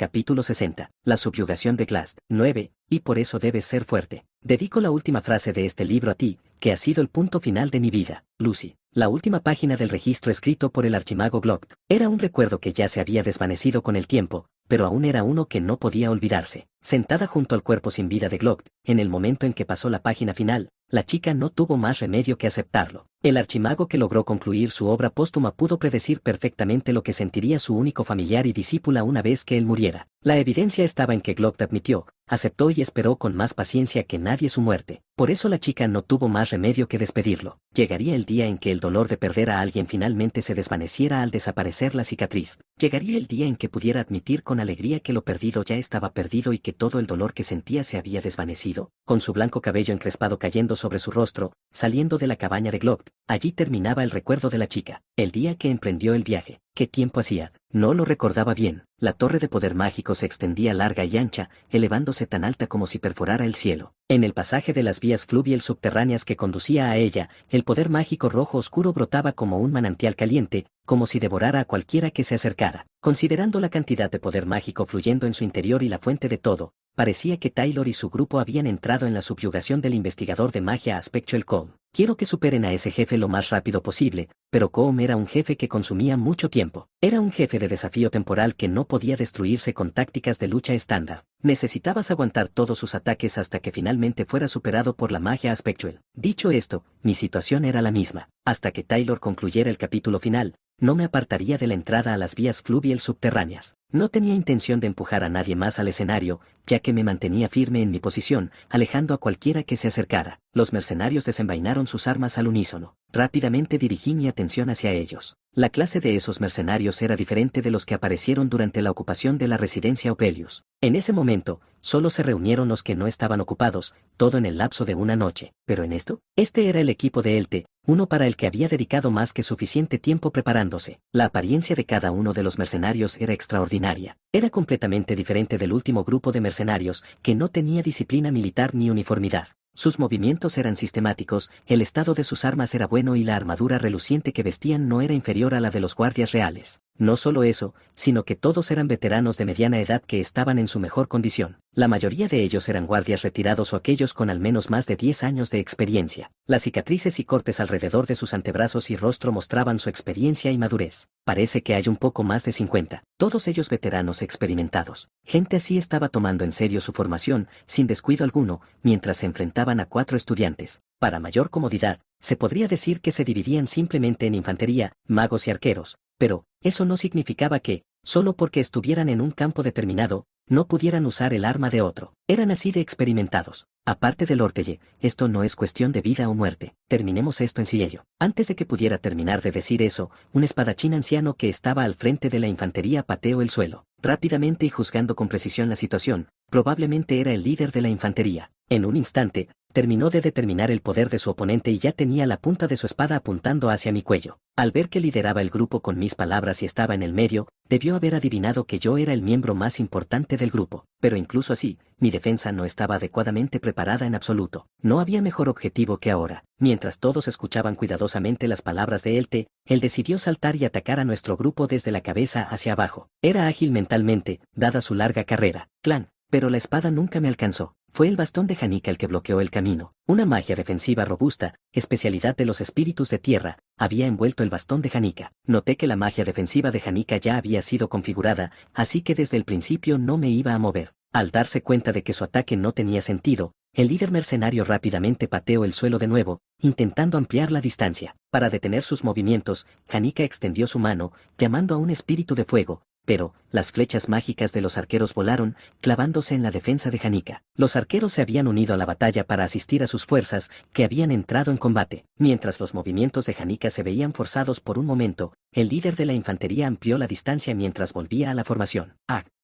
Capítulo 60. La subyugación de Glast. 9. Y por eso debes ser fuerte. Dedico la última frase de este libro a ti, que ha sido el punto final de mi vida, Lucy. La última página del registro escrito por el archimago Glock era un recuerdo que ya se había desvanecido con el tiempo, pero aún era uno que no podía olvidarse. Sentada junto al cuerpo sin vida de Glock, en el momento en que pasó la página final, la chica no tuvo más remedio que aceptarlo. El archimago que logró concluir su obra póstuma pudo predecir perfectamente lo que sentiría su único familiar y discípula una vez que él muriera. La evidencia estaba en que Glock admitió, aceptó y esperó con más paciencia que nadie su muerte. Por eso la chica no tuvo más remedio que despedirlo. Llegaría el día en que el dolor de perder a alguien finalmente se desvaneciera al desaparecer la cicatriz. Llegaría el día en que pudiera admitir con alegría que lo perdido ya estaba perdido y que todo el dolor que sentía se había desvanecido. Con su blanco cabello encrespado cayendo sobre su rostro, saliendo de la cabaña de Glock, allí terminaba el recuerdo de la chica. El día que emprendió el viaje. ¿Qué tiempo hacía? No lo recordaba bien. La torre de poder mágico se extendía larga y ancha, elevándose tan alta como si perforara el cielo. En el pasaje de las vías fluvial subterráneas que conducía a ella, el poder mágico rojo oscuro brotaba como un manantial caliente, como si devorara a cualquiera que se acercara. Considerando la cantidad de poder mágico fluyendo en su interior y la fuente de todo, parecía que Taylor y su grupo habían entrado en la subyugación del investigador de magia Aspectual Colm. Quiero que superen a ese jefe lo más rápido posible, pero Colm era un jefe que consumía mucho tiempo. Era un jefe de desafío temporal que no podía destruirse con tácticas de lucha estándar. Necesitabas aguantar todos sus ataques hasta que finalmente fuera superado por la magia Aspectual. Dicho esto, mi situación era la misma. Hasta que Taylor concluyera el capítulo final, no me apartaría de la entrada a las vías fluvial subterráneas. No tenía intención de empujar a nadie más al escenario, ya que me mantenía firme en mi posición, alejando a cualquiera que se acercara. Los mercenarios desenvainaron sus armas al unísono. Rápidamente dirigí mi atención hacia ellos. La clase de esos mercenarios era diferente de los que aparecieron durante la ocupación de la residencia Opelius. En ese momento, solo se reunieron los que no estaban ocupados, todo en el lapso de una noche. Pero en esto, este era el equipo de Elte, uno para el que había dedicado más que suficiente tiempo preparándose. La apariencia de cada uno de los mercenarios era extraordinaria. Era completamente diferente del último grupo de mercenarios, que no tenía disciplina militar ni uniformidad. Sus movimientos eran sistemáticos, el estado de sus armas era bueno y la armadura reluciente que vestían no era inferior a la de los guardias reales. No solo eso, sino que todos eran veteranos de mediana edad que estaban en su mejor condición. La mayoría de ellos eran guardias retirados o aquellos con al menos más de 10 años de experiencia. Las cicatrices y cortes alrededor de sus antebrazos y rostro mostraban su experiencia y madurez. Parece que hay un poco más de 50, todos ellos veteranos experimentados. Gente así estaba tomando en serio su formación, sin descuido alguno, mientras se enfrentaban a 4 estudiantes. Para mayor comodidad, se podría decir que se dividían simplemente en infantería, magos y arqueros, pero eso no significaba que, solo porque estuvieran en un campo determinado, no pudieran usar el arma de otro. Eran así de experimentados. Aparte del Ortelle, esto no es cuestión de vida o muerte. Terminemos esto en silencio. Antes de que pudiera terminar de decir eso, un espadachín anciano que estaba al frente de la infantería pateó el suelo. Rápidamente y juzgando con precisión la situación, probablemente era el líder de la infantería. En un instante, terminó de determinar el poder de su oponente y ya tenía la punta de su espada apuntando hacia mi cuello. Al ver que lideraba el grupo con mis palabras y estaba en el medio, debió haber adivinado que yo era el miembro más importante del grupo. Pero incluso así, mi defensa no estaba adecuadamente preparada en absoluto. No había mejor objetivo que ahora. Mientras todos escuchaban cuidadosamente las palabras de Elte, él decidió saltar y atacar a nuestro grupo desde la cabeza hacia abajo. Era ágil mentalmente, dada su larga carrera. Clan. Pero la espada nunca me alcanzó. Fue el bastón de Janika el que bloqueó el camino. Una magia defensiva robusta, especialidad de los espíritus de tierra, había envuelto el bastón de Janika. Noté que la magia defensiva de Janika ya había sido configurada, así que desde el principio no me iba a mover. Al darse cuenta de que su ataque no tenía sentido, el líder mercenario rápidamente pateó el suelo de nuevo, intentando ampliar la distancia. Para detener sus movimientos, Janika extendió su mano, llamando a un espíritu de fuego, pero las flechas mágicas de los arqueros volaron, clavándose en la defensa de Janika. Los arqueros se habían unido a la batalla para asistir a sus fuerzas, que habían entrado en combate. Mientras los movimientos de Janika se veían forzados por un momento, el líder de la infantería amplió la distancia mientras volvía a la formación.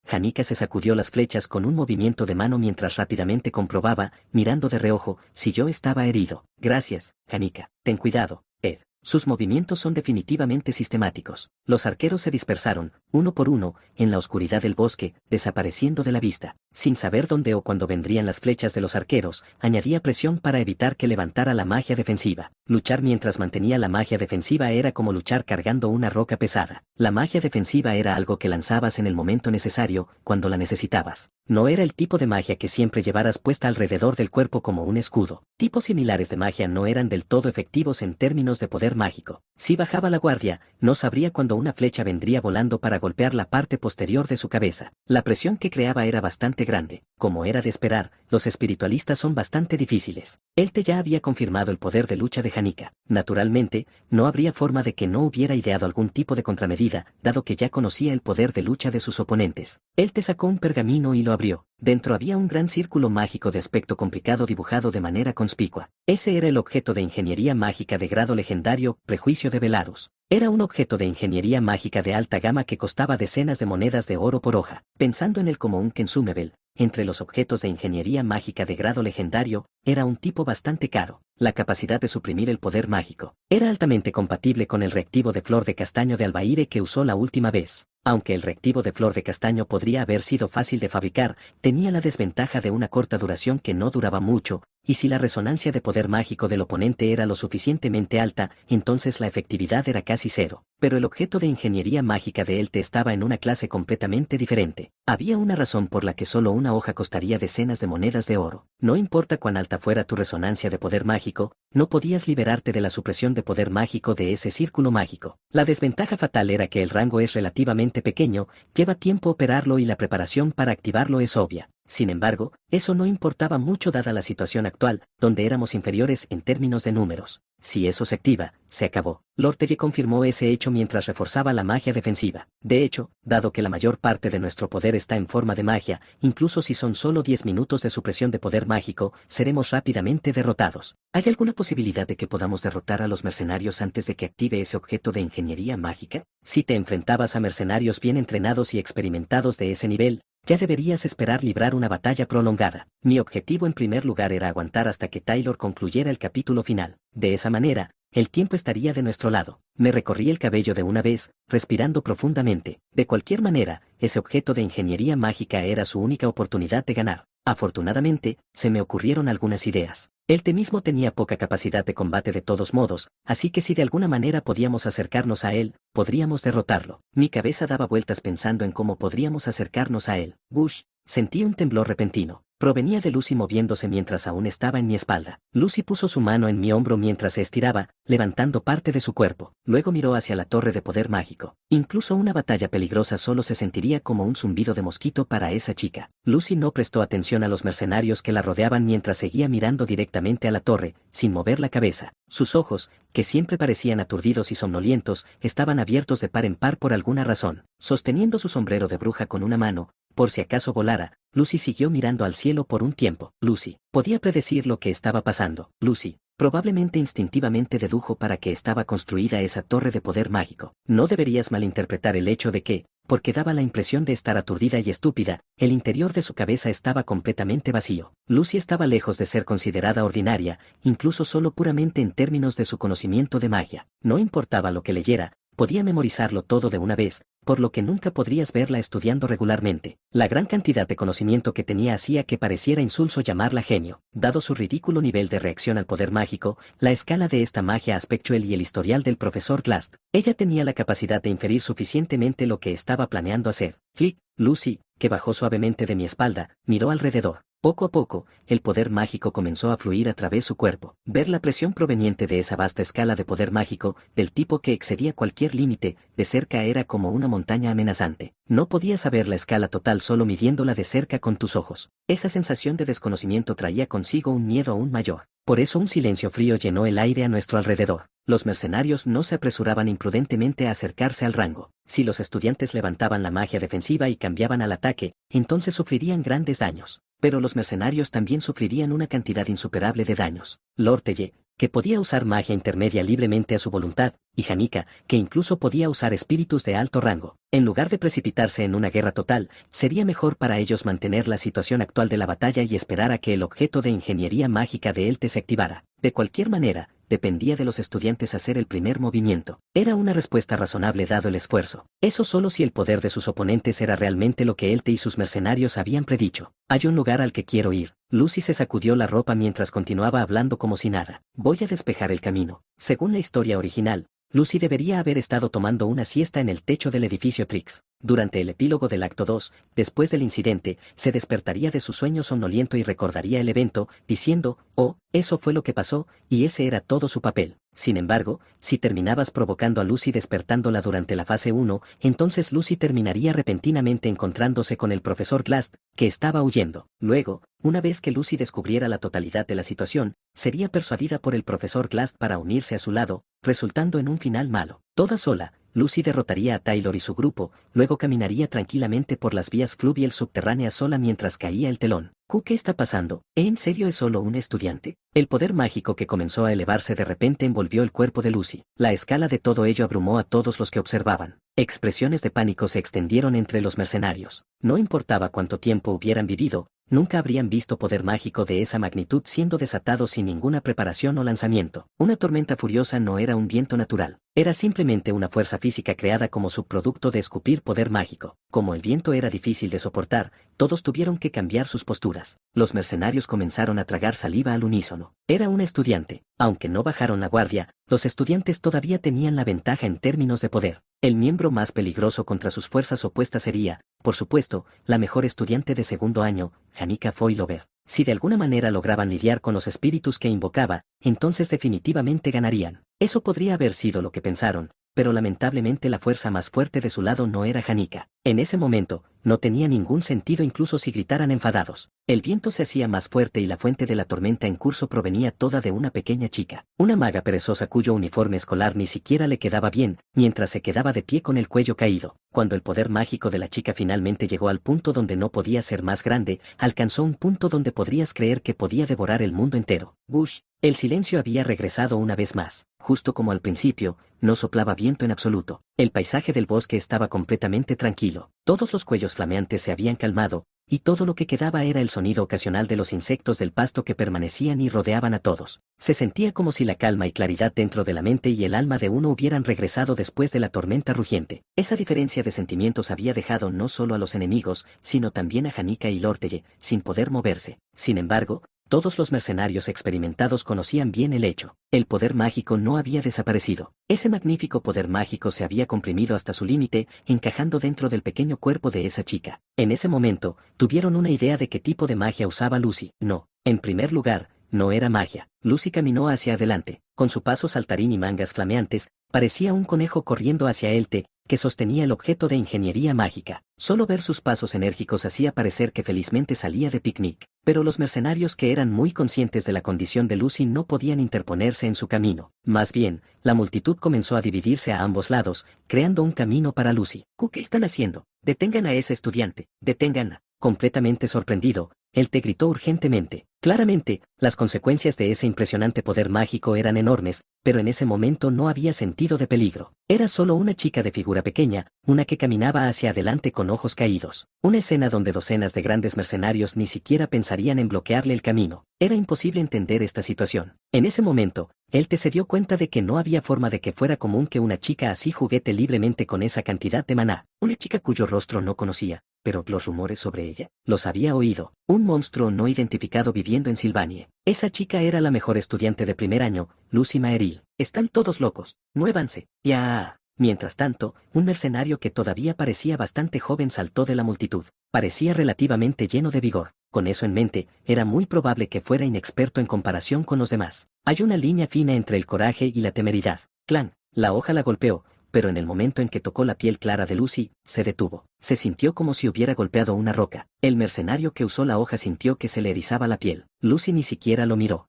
Janika se sacudió las flechas con un movimiento de mano mientras rápidamente comprobaba, mirando de reojo, si yo estaba herido. Gracias, Janika. Ten cuidado, Ed. Sus movimientos son definitivamente sistemáticos. Los arqueros se dispersaron, uno por uno, en la oscuridad del bosque, desapareciendo de la vista. Sin saber dónde o cuándo vendrían las flechas de los arqueros, añadía presión para evitar que levantara la magia defensiva. Luchar mientras mantenía la magia defensiva era como luchar cargando una roca pesada. La magia defensiva era algo que lanzabas en el momento necesario, cuando la necesitabas. No era el tipo de magia que siempre llevaras puesta alrededor del cuerpo como un escudo. Tipos similares de magia no eran del todo efectivos en términos de poder mágico. Si bajaba la guardia, no sabría cuándo una flecha vendría volando para golpear la parte posterior de su cabeza. La presión que creaba era bastante grande. Como era de esperar, los espiritualistas son bastante difíciles. Élte ya había confirmado el poder de lucha de Janika. Naturalmente, no habría forma de que no hubiera ideado algún tipo de contramedida, dado que ya conocía el poder de lucha de sus oponentes. Élte sacó un pergamino y lo abrió. Dentro había un gran círculo mágico de aspecto complicado dibujado de manera conspicua. Ese era el objeto de ingeniería mágica de grado legendario, Prejuicio de Belarus. Era un objeto de ingeniería mágica de alta gama que costaba decenas de monedas de oro por hoja. Pensando en él como un consumable, entre los objetos de ingeniería mágica de grado legendario, era un tipo bastante caro. La capacidad de suprimir el poder mágico era altamente compatible con el reactivo de flor de castaño de Albaire que usó la última vez. Aunque el reactivo de flor de castaño podría haber sido fácil de fabricar, tenía la desventaja de una corta duración que no duraba mucho, y si la resonancia de poder mágico del oponente era lo suficientemente alta, entonces la efectividad era casi cero. Pero el objeto de ingeniería mágica de Élte estaba en una clase completamente diferente. Había una razón por la que solo una hoja costaría decenas de monedas de oro. No importa cuán alta fuera tu resonancia de poder mágico, no podías liberarte de la supresión de poder mágico de ese círculo mágico. La desventaja fatal era que el rango es relativamente pequeño, lleva tiempo operarlo y la preparación para activarlo es obvia. Sin embargo, eso no importaba mucho dada la situación actual, donde éramos inferiores en términos de números. Si eso se activa, se acabó. Lortelli confirmó ese hecho mientras reforzaba la magia defensiva. De hecho, dado que la mayor parte de nuestro poder está en forma de magia, incluso si son solo 10 minutos de supresión de poder mágico, seremos rápidamente derrotados. ¿Hay alguna posibilidad de que podamos derrotar a los mercenarios antes de que active ese objeto de ingeniería mágica? Si te enfrentabas a mercenarios bien entrenados y experimentados de ese nivel, ya deberías esperar librar una batalla prolongada. Mi objetivo en primer lugar era aguantar hasta que Taylor concluyera el capítulo final. De esa manera, el tiempo estaría de nuestro lado. Me recorrí el cabello de una vez, respirando profundamente. De cualquier manera, ese objeto de ingeniería mágica era su única oportunidad de ganar. Afortunadamente, se me ocurrieron algunas ideas. Élte mismo tenía poca capacidad de combate de todos modos, así que si de alguna manera podíamos acercarnos a él, podríamos derrotarlo. Mi cabeza daba vueltas pensando en cómo podríamos acercarnos a él. Bush, sentí un temblor repentino. Provenía de Lucy moviéndose mientras aún estaba en mi espalda. Lucy puso su mano en mi hombro mientras se estiraba, levantando parte de su cuerpo. Luego miró hacia la torre de poder mágico. Incluso una batalla peligrosa solo se sentiría como un zumbido de mosquito para esa chica. Lucy no prestó atención a los mercenarios que la rodeaban mientras seguía mirando directamente a la torre, sin mover la cabeza. Sus ojos, que siempre parecían aturdidos y somnolientos, estaban abiertos de par en par por alguna razón. Sosteniendo su sombrero de bruja con una mano, por si acaso volara, Lucy siguió mirando al cielo por un tiempo. Lucy podía predecir lo que estaba pasando. Lucy probablemente instintivamente dedujo para qué estaba construida esa torre de poder mágico. No deberías malinterpretar el hecho de que, porque daba la impresión de estar aturdida y estúpida, el interior de su cabeza estaba completamente vacío. Lucy estaba lejos de ser considerada ordinaria, incluso solo puramente en términos de su conocimiento de magia. No importaba lo que leyera, podía memorizarlo todo de una vez, por lo que nunca podrías verla estudiando regularmente. La gran cantidad de conocimiento que tenía hacía que pareciera insulso llamarla genio. Dado su ridículo nivel de reacción al poder mágico, la escala de esta magia Aspectual y el historial del profesor Glast, ella tenía la capacidad de inferir suficientemente lo que estaba planeando hacer. Clic, Lucy, que bajó suavemente de mi espalda, miró alrededor. Poco a poco, el poder mágico comenzó a fluir a través su cuerpo. Ver la presión proveniente de esa vasta escala de poder mágico, del tipo que excedía cualquier límite, de cerca era como una montaña amenazante. No podías saber la escala total solo midiéndola de cerca con tus ojos. Esa sensación de desconocimiento traía consigo un miedo aún mayor. Por eso un silencio frío llenó el aire a nuestro alrededor. Los mercenarios no se apresuraban imprudentemente a acercarse al rango. Si los estudiantes levantaban la magia defensiva y cambiaban al ataque, entonces sufrirían grandes daños. Pero los mercenarios también sufrirían una cantidad insuperable de daños. Lortelli, que podía usar magia intermedia libremente a su voluntad, y Janika, que incluso podía usar espíritus de alto rango. En lugar de precipitarse en una guerra total, sería mejor para ellos mantener la situación actual de la batalla y esperar a que el objeto de ingeniería mágica de Élte se activara. De cualquier manera, dependía de los estudiantes hacer el primer movimiento. Era una respuesta razonable dado el esfuerzo. Eso solo si el poder de sus oponentes era realmente lo que Elte y sus mercenarios habían predicho. Hay un lugar al que quiero ir. Lucy se sacudió la ropa mientras continuaba hablando como si nada. Voy a despejar el camino. Según la historia original, Lucy debería haber estado tomando una siesta en el techo del edificio Trix. Durante el epílogo del acto 2, después del incidente, se despertaría de su sueño somnoliento y recordaría el evento, diciendo, oh, eso fue lo que pasó, y ese era todo su papel. Sin embargo, si terminabas provocando a Lucy despertándola durante la fase 1, entonces Lucy terminaría repentinamente encontrándose con el profesor Glast, que estaba huyendo. Luego, una vez que Lucy descubriera la totalidad de la situación, sería persuadida por el profesor Glast para unirse a su lado, resultando en un final malo. Toda sola, Lucy derrotaría a Taylor y su grupo, luego caminaría tranquilamente por las vías fluvial subterráneas sola mientras caía el telón. ¿Qué está pasando? ¿En serio es solo un estudiante? El poder mágico que comenzó a elevarse de repente envolvió el cuerpo de Lucy. La escala de todo ello abrumó a todos los que observaban. Expresiones de pánico se extendieron entre los mercenarios. No importaba cuánto tiempo hubieran vivido, nunca habrían visto poder mágico de esa magnitud siendo desatado sin ninguna preparación o lanzamiento. Una tormenta furiosa no era un viento natural. Era simplemente una fuerza física creada como subproducto de escupir poder mágico. Como el viento era difícil de soportar, todos tuvieron que cambiar sus posturas. Los mercenarios comenzaron a tragar saliva al unísono. Era un estudiante. Aunque no bajaron la guardia, los estudiantes todavía tenían la ventaja en términos de poder. El miembro más peligroso contra sus fuerzas opuestas sería, por supuesto, la mejor estudiante de segundo año, Janica Foilover. Si de alguna manera lograban lidiar con los espíritus que invocaba, entonces definitivamente ganarían. Eso podría haber sido lo que pensaron, pero lamentablemente la fuerza más fuerte de su lado no era Janica. En ese momento, no tenía ningún sentido incluso si gritaran enfadados. El viento se hacía más fuerte y la fuente de la tormenta en curso provenía toda de una pequeña chica, una maga perezosa cuyo uniforme escolar ni siquiera le quedaba bien, mientras se quedaba de pie con el cuello caído. Cuando el poder mágico de la chica finalmente llegó al punto donde no podía ser más grande, alcanzó un punto donde podrías creer que podía devorar el mundo entero. Bush. El silencio había regresado una vez más. Justo como al principio, no soplaba viento en absoluto. El paisaje del bosque estaba completamente tranquilo. Todos los cuellos flameantes se habían calmado, y todo lo que quedaba era el sonido ocasional de los insectos del pasto que permanecían y rodeaban a todos. Se sentía como si la calma y claridad dentro de la mente y el alma de uno hubieran regresado después de la tormenta rugiente. Esa diferencia de sentimientos había dejado no solo a los enemigos, sino también a Janica y Lorteye, sin poder moverse. Sin embargo, todos los mercenarios experimentados conocían bien el hecho. El poder mágico no había desaparecido. Ese magnífico poder mágico se había comprimido hasta su límite, encajando dentro del pequeño cuerpo de esa chica. En ese momento, tuvieron una idea de qué tipo de magia usaba Lucy. No, en primer lugar, no era magia. Lucy caminó hacia adelante. Con su paso saltarín y mangas flameantes, parecía un conejo corriendo hacia Elte, que sostenía el objeto de ingeniería mágica. Solo ver sus pasos enérgicos hacía parecer que felizmente salía de picnic. Pero los mercenarios que eran muy conscientes de la condición de Lucy no podían interponerse en su camino. Más bien, la multitud comenzó a dividirse a ambos lados, creando un camino para Lucy. ¿Qué están haciendo? Detengan a ese estudiante, detengan. Completamente sorprendido, él te gritó urgentemente. Claramente, las consecuencias de ese impresionante poder mágico eran enormes, pero en ese momento no había sentido de peligro. Era solo una chica de figura pequeña, una que caminaba hacia adelante con ojos caídos. Una escena donde docenas de grandes mercenarios ni siquiera pensarían en bloquearle el camino. Era imposible entender esta situación. En ese momento, él se dio cuenta de que no había forma de que fuera común que una chica así juguete libremente con esa cantidad de maná. Una chica cuyo rostro no conocía, pero los rumores sobre ella los había oído. Un monstruo no identificado viviendo en Sylvanie. Esa chica era la mejor estudiante de primer año, Lucy Maeril. Están todos locos. Muévanse. Ya. Mientras tanto, un mercenario que todavía parecía bastante joven saltó de la multitud. Parecía relativamente lleno de vigor. Con eso en mente, era muy probable que fuera inexperto en comparación con los demás. Hay una línea fina entre el coraje y la temeridad. Clan. La hoja la golpeó, pero en el momento en que tocó la piel clara de Lucy, se detuvo. Se sintió como si hubiera golpeado una roca. El mercenario que usó la hoja sintió que se le erizaba la piel. Lucy ni siquiera lo miró.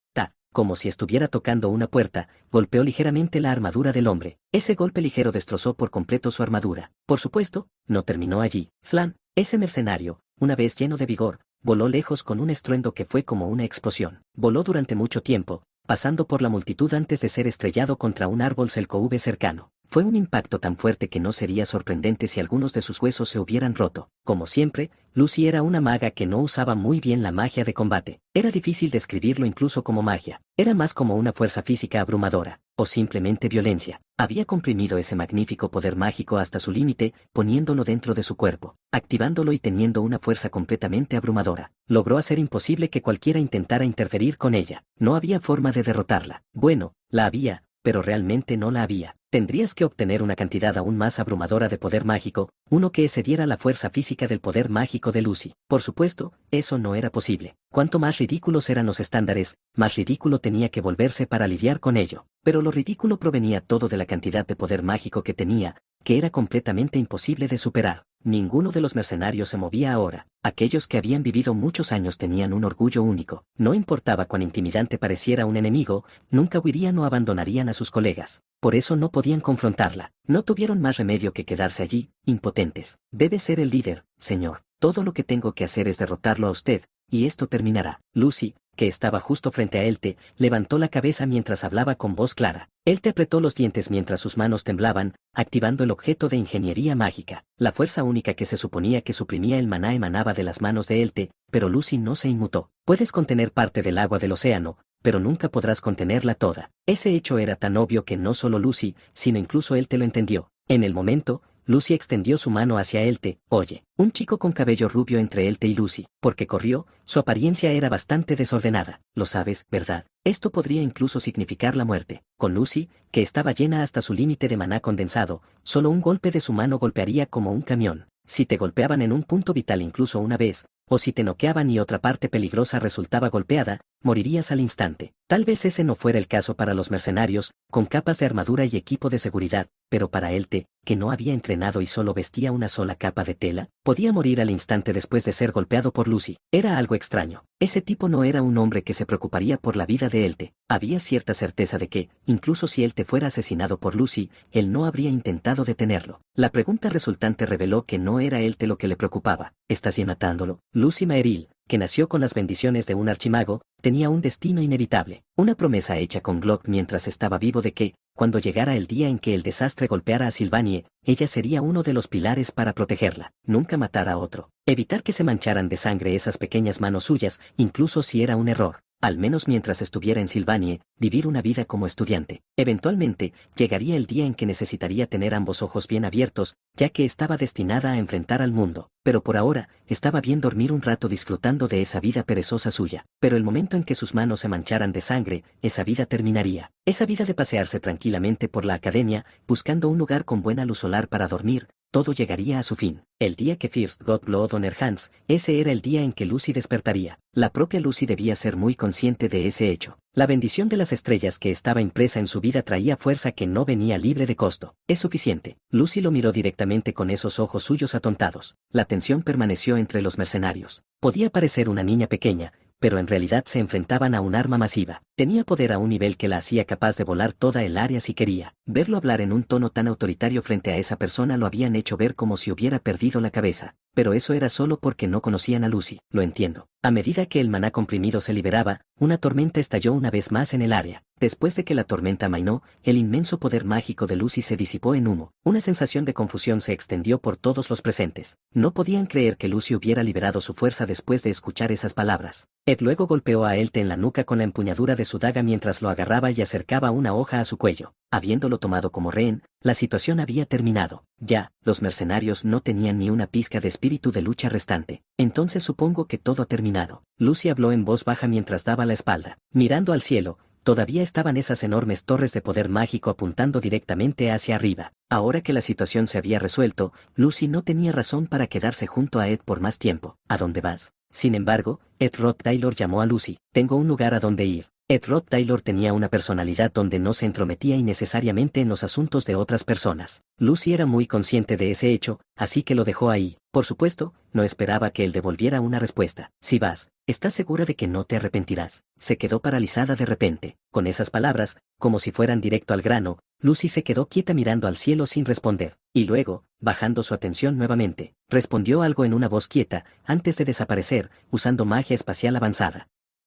Como si estuviera tocando una puerta, golpeó ligeramente la armadura del hombre. Ese golpe ligero destrozó por completo su armadura. Por supuesto, no terminó allí. Slan, ese mercenario, una vez lleno de vigor, voló lejos con un estruendo que fue como una explosión. Voló durante mucho tiempo, pasando por la multitud antes de ser estrellado contra un árbol Selkouve cercano. Fue un impacto tan fuerte que no sería sorprendente si algunos de sus huesos se hubieran roto. Como siempre, Lucy era una maga que no usaba muy bien la magia de combate. Era difícil describirlo incluso como magia. Era más como una fuerza física abrumadora, o simplemente violencia. Había comprimido ese magnífico poder mágico hasta su límite, poniéndolo dentro de su cuerpo, activándolo y teniendo una fuerza completamente abrumadora. Logró hacer imposible que cualquiera intentara interferir con ella. No había forma de derrotarla. Bueno, la había, pero realmente no la había. Tendrías que obtener una cantidad aún más abrumadora de poder mágico, uno que excediera la fuerza física del poder mágico de Lucy. Por supuesto, eso no era posible. Cuanto más ridículos eran los estándares, más ridículo tenía que volverse para lidiar con ello. Pero lo ridículo provenía todo de la cantidad de poder mágico que tenía, que era completamente imposible de superar. Ninguno de los mercenarios se movía ahora. Aquellos que habían vivido muchos años tenían un orgullo único. No importaba cuán intimidante pareciera un enemigo, nunca huirían o abandonarían a sus colegas. Por eso no podían confrontarla. No tuvieron más remedio que quedarse allí, impotentes. Debe ser el líder, señor. Todo lo que tengo que hacer es derrotarlo a usted, y esto terminará. Lucy, que estaba justo frente a Elte, levantó la cabeza mientras hablaba con voz clara. Elte apretó los dientes mientras sus manos temblaban, activando el objeto de ingeniería mágica. La fuerza única que se suponía que suprimía el maná emanaba de las manos de Elte, pero Lucy no se inmutó. Puedes contener parte del agua del océano, pero nunca podrás contenerla toda. Ese hecho era tan obvio que no solo Lucy, sino incluso Elte lo entendió. En el momento, Lucy extendió su mano hacia Elte. Oye, un chico con cabello rubio entre Elte y Lucy, porque corrió, su apariencia era bastante desordenada. Lo sabes, ¿verdad? Esto podría incluso significar la muerte. Con Lucy, que estaba llena hasta su límite de maná condensado, solo un golpe de su mano golpearía como un camión. Si te golpeaban en un punto vital incluso una vez, o si te noqueaban y otra parte peligrosa resultaba golpeada, morirías al instante. Tal vez ese no fuera el caso para los mercenarios, con capas de armadura y equipo de seguridad, pero para Elte, que no había entrenado y solo vestía una sola capa de tela, podía morir al instante después de ser golpeado por Lucy. Era algo extraño. Ese tipo no era un hombre que se preocuparía por la vida de Elte. Había cierta certeza de que, incluso si Elte fuera asesinado por Lucy, él no habría intentado detenerlo. La pregunta resultante reveló que no era Elte lo que le preocupaba. ¿Estás ya matándolo? Lucy Maeril, que nació con las bendiciones de un archimago, tenía un destino inevitable, una promesa hecha con Glock mientras estaba vivo de que, cuando llegara el día en que el desastre golpeara a Sylvanie, ella sería uno de los pilares para protegerla, nunca matar a otro, evitar que se mancharan de sangre esas pequeñas manos suyas, incluso si era un error. Al menos mientras estuviera en Sylvanie, vivir una vida como estudiante. Eventualmente, llegaría el día en que necesitaría tener ambos ojos bien abiertos, ya que estaba destinada a enfrentar al mundo. Pero por ahora, estaba bien dormir un rato disfrutando de esa vida perezosa suya. Pero el momento en que sus manos se mancharan de sangre, esa vida terminaría. Esa vida de pasearse tranquilamente por la academia, buscando un lugar con buena luz solar para dormir, todo llegaría a su fin. El día que First got blood on her hands, ese era el día en que Lucy despertaría. La propia Lucy debía ser muy consciente de ese hecho. La bendición de las estrellas que estaba impresa en su vida traía fuerza que no venía libre de costo. Es suficiente. Lucy lo miró directamente con esos ojos suyos atontados. La tensión permaneció entre los mercenarios. Podía parecer una niña pequeña, pero en realidad se enfrentaban a un arma masiva. Tenía poder a un nivel que la hacía capaz de volar toda el área si quería. Verlo hablar en un tono tan autoritario frente a esa persona lo habían hecho ver como si hubiera perdido la cabeza. Pero eso era solo porque no conocían a Lucy. Lo entiendo. A medida que el maná comprimido se liberaba, una tormenta estalló una vez más en el área. Después de que la tormenta amainó, el inmenso poder mágico de Lucy se disipó en humo. Una sensación de confusión se extendió por todos los presentes. No podían creer que Lucy hubiera liberado su fuerza después de escuchar esas palabras. Ed luego golpeó a Elte en la nuca con la empuñadura de su daga mientras lo agarraba y acercaba una hoja a su cuello. Habiéndolo tomado como rehén, la situación había terminado. Ya, los mercenarios no tenían ni una pizca de espíritu de lucha restante. Entonces supongo que todo ha terminado. Lucy habló en voz baja mientras daba la espalda. Mirando al cielo, todavía estaban esas enormes torres de poder mágico apuntando directamente hacia arriba. Ahora que la situación se había resuelto, Lucy no tenía razón para quedarse junto a Ed por más tiempo. ¿A dónde vas? Sin embargo, Ed Roth Taylor llamó a Lucy. Tengo un lugar a donde ir. Ed Roth Taylor tenía una personalidad donde no se entrometía innecesariamente en los asuntos de otras personas. Lucy era muy consciente de ese hecho, así que lo dejó ahí. Por supuesto, no esperaba que él devolviera una respuesta. Si vas, ¿estás segura de que no te arrepentirás? Se quedó paralizada de repente. Con esas palabras, como si fueran directo al grano, Lucy se quedó quieta mirando al cielo sin responder. Y luego, bajando su atención nuevamente, respondió algo en una voz quieta, antes de desaparecer, usando magia espacial avanzada.